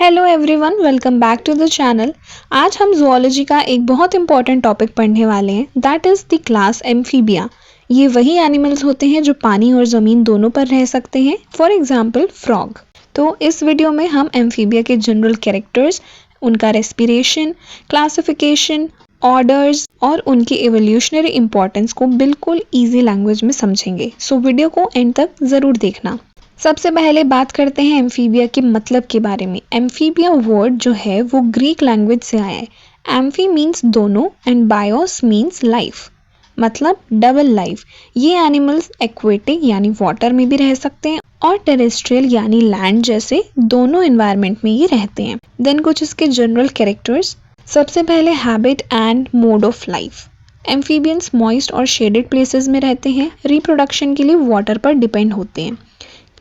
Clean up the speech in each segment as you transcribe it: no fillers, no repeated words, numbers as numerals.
Hello everyone, welcome back to the channel. आज हम zoology का एक बहुत इंपॉर्टेंट टॉपिक पढ़ने वाले हैं, that is the class amphibia. ये वही एनिमल्स होते हैं जो पानी और ज़मीन दोनों पर रह सकते हैं, फॉर एग्जांपल फ्रॉग। तो इस वीडियो में हम एम्फीबिया के जनरल कैरेक्टर्स, उनका रेस्पिरेशन, क्लासिफिकेशन, ऑर्डर्स और उनकी एवोल्यूशनरी इंपॉर्टेंस को बिल्कुल ईजी लैंग्वेज में समझेंगे। सो वीडियो को एंड तक ज़रूर देखना। सबसे पहले बात करते हैं एम्फीबिया के मतलब के बारे में। एम्फीबिया वर्ड जो है वो ग्रीक लैंग्वेज से आया है। एम्फी मीन्स दोनों एंड बायोस मीन्स लाइफ, मतलब डबल लाइफ। ये एनिमल्स एक्वेटिक यानी वाटर में भी रह सकते हैं और टेरेस्ट्रियल यानी लैंड जैसे दोनों एनवायरनमेंट में ये रहते हैं। देन कुछ इसके जनरल कैरेक्टर्स। सबसे पहले habit and mode of life. Amphibians moist और शेडेड प्लेसेस में रहते हैं। रिप्रोडक्शन के लिए वाटर पर डिपेंड होते हैं।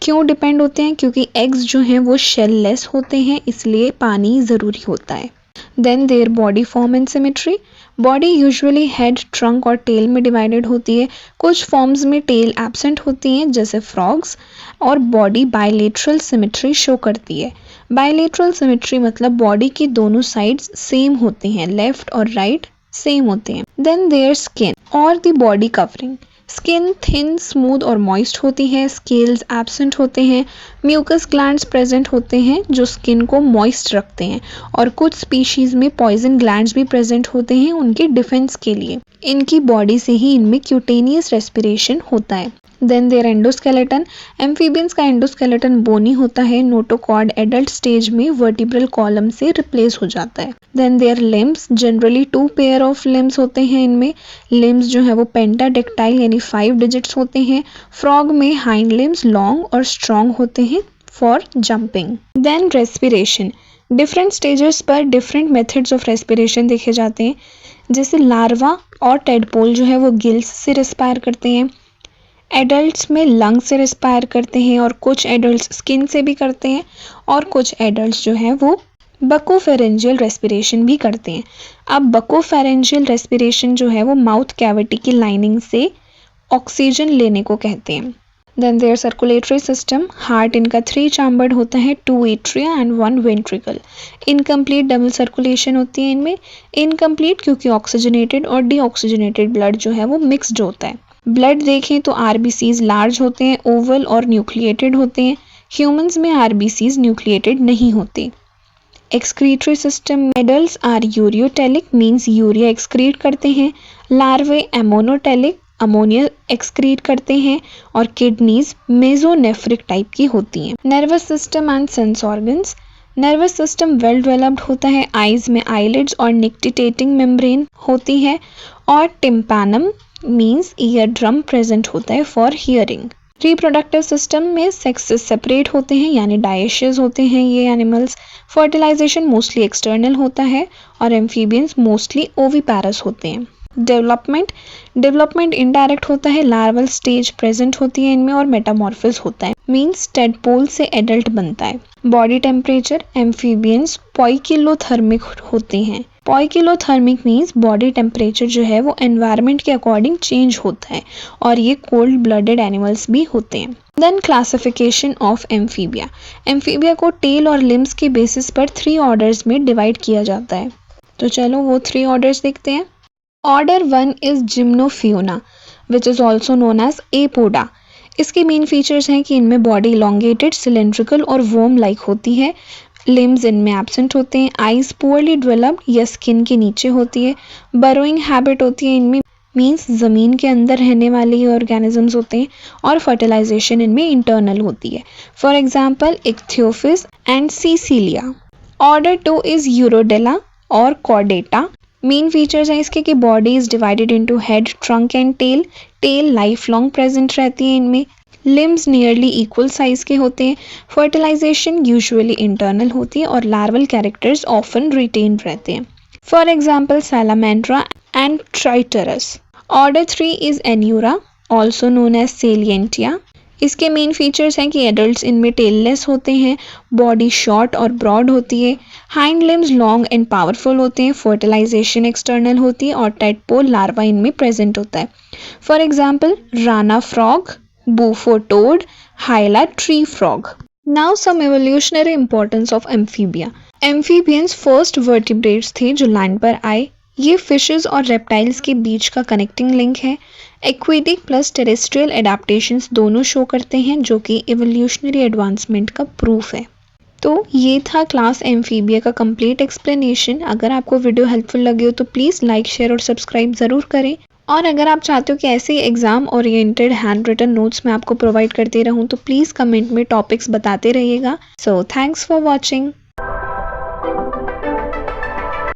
क्यों डिपेंड होते हैं? क्योंकि एग्स जो हैं वो शेल लेस होते हैं, इसलिए पानी ज़रूरी होता है। Then their body form and symmetry. Body usually head, trunk और टेल में डिवाइडेड होती है। कुछ फॉर्म्स में टेल एब्सेंट होती हैं जैसे फ्रॉग्स, और बॉडी बायलेटरल सिमेट्री शो करती है। बायलेटरल सिमेट्री मतलब बॉडी की दोनों साइड्स सेम होते हैं, लेफ्ट और राइट सेम होते हैं। देन देयर स्किन और the body covering. Skin thin, smooth और मॉइस्ट होती है। स्केल्स एब्सेंट होते हैं। म्यूकस ग्लैंड्स प्रेजेंट होते हैं जो स्किन को मॉइस्ट रखते हैं, और कुछ स्पीशीज में पॉइजन ग्लैंड्स भी प्रेजेंट होते हैं उनके डिफेंस के लिए। इनकी बॉडी से ही इनमें क्यूटेनियस रेस्पिरेशन होता है। Then their endoskeleton. एम्फीबियंस का एंडोस्केलेटन बोनी होता है। नोटोकॉर्ड एडल्ट स्टेज में वर्टिब्रल कॉलम से रिप्लेस हो जाता है। Then their limbs. Generally 2 pair of limbs होते हैं इनमें। लिम्स जो है वो पेंटाडेक्टाइल यानी 5 डिजिट्स होते हैं। फ्रॉग में हाइंड लिम्स लॉन्ग और स्ट्रॉन्ग होते हैं for jumping. Then respiration. Different stages पर डिफरेंट मेथड्स ऑफ रेस्पिरेशन देखे जाते हैं। जैसे लार्वा और टेडपोल जो है वो गिल्स से रेस्पायर करते हैं। एडल्ट्स में लंग से रेस्पायर करते हैं, और कुछ एडल्ट्स स्किन से भी करते हैं, और कुछ एडल्ट्स जो हैं वो बकोफेरेंजियल रेस्पिरेशन भी करते हैं। अब बकोफेरेंजियल रेस्पिरेशन जो है वो माउथ कैविटी की लाइनिंग से ऑक्सीजन लेने को कहते हैं। Then their circulatory system. Heart इनका 3 चैम्बर्ड होता है, 2 atria and 1 ventricle. Incomplete double circulation होती है इनमें। इनकम्प्लीट क्योंकि ऑक्सीजनेटेड और डीऑक्सीजनेटेड ब्लड जो है वो मिक्सड होता है। ब्लड देखें तो आरबीसीज लार्ज होते हैं, ओवल और न्यूक्लिएटेड होते हैं। ह्यूमंस में आरबीसीज न्यूक्लिएटेड नहीं होते। Excretory system. Adults are ureotelic means urea excrete करते हैं। लार्वे एमोनोटेलिक अमोनिया एक्सक्रीट करते हैं, और किडनीज मेजोनेफ्रिक टाइप की होती हैं। Nervous system and sense organs. Nervous system well developed होता है। आइज में आईलिड्स और निक्टिटेटिंग मेम्ब्रेन होती है, और tympanum means ear drum present होता है फॉर हियरिंग। रिप्रोडक्टिव सिस्टम में सेक्सेस सेपरेट होते हैं यानी डायशियस होते हैं ये एनिमल्स। फर्टिलाइजेशन मोस्टली एक्सटर्नल होता है, और एम्फीबियंस मोस्टली ओविपैरस होते हैं। डेवलपमेंट इनडायरेक्ट होता है। लार्वल स्टेज प्रेजेंट होती है इनमें, और मेटामॉर्फिस होता है मीन्स टेडपोल से एडल्ट बनता है। Body temperature. एम्फीबियंस पॉइकिलोथर्मिक होते हैं। पॉइकिलोथर्मिक मीन्स बॉडी टेम्परेचर जो है वो एनवायरनमेंट के अकॉर्डिंग चेंज होता है, और ये कोल्ड ब्लडेड एनिमल्स भी होते हैं। Then classification of amphibia. Amphibia को टेल और लिम्स के बेसिस पर 3 ऑर्डर्स में डिवाइड किया जाता है। तो चलो वो 3 ऑर्डर्स देखते हैं। Order 1 is Gymnophiona which is also known as Apoda. इसके मेन फीचर्स हैं कि इनमें बॉडी इलोंगेटेड, सिलेंड्रिकल और वर्म लाइक होती है। लिम्स इनमें एब्सेंट होते हैं। आइज पुअरली डेवलप्ड या स्किन के नीचे होती है। बरोइंग हैबिट होती है इनमें मीन्स ज़मीन के अंदर रहने वाले ऑर्गेनिजम्स होते हैं, और फर्टिलाइजेशन इनमें इंटरनल होती है। For example Ichthyophis and Caecilia. Order 2 is Urodela or Caudata. Main features हैं इसके कि body is divided into head, trunk and tail. Tail life long present रहती है इनमें। लिम्स नियरली इक्वल साइज के होते हैं। फर्टिलाइजेशन यूजुअली इंटरनल होती है, और लार्वल कैरेक्टर्स ऑफन रिटेन्ड रहते हैं। For example Salamandra and Triturus. Order 3 is Anura also known as Salientia. इसके मेन फीचर्स हैं कि एडल्ट्स इनमें टेललेस होते हैं, बॉडी शॉर्ट और ब्रॉड होती है, hind limbs long and powerful होते हैं, फर्टिलाइजेशन एक्सटर्नल होती है, और टेडपोल लार्वा इनमें प्रेजेंट होता है। For example Rana frog, Bufo toad, Hyla tree frog. Now some evolutionary importance of amphibia. Amphibians first vertebrates थे जो लैंड पर आए। ये फिशेस और रेप्टाइल्स के बीच का कनेक्टिंग लिंक है। एक्वेटिक प्लस टेरेस्ट्रियल एडाप्टेशंस दोनों शो करते हैं जो कि एवोल्यूशनरी एडवांसमेंट का प्रूफ है। तो ये था क्लास एम्फीबिया का कंप्लीट एक्सप्लेनेशन। अगर आपको वीडियो हेल्पफुल लगे हो तो प्लीज़ लाइक शेयर और सब्सक्राइब ज़रूर करें। और अगर आप चाहते हो कि ऐसे ही exam oriented handwritten notes मैं आपको प्रोवाइड करते रहूं तो प्लीज़ कमेंट में टॉपिक्स बताते रहिएगा। So thanks for watching.